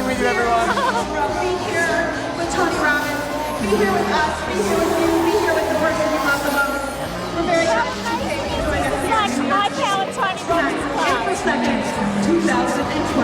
to meet you, everyone. Be here with Tony Robbins. Be here with us. Be here with you. Be here with the person you love the most. We're very happy you came to join us here. Like my Tony Robbins April 2nd, 2020.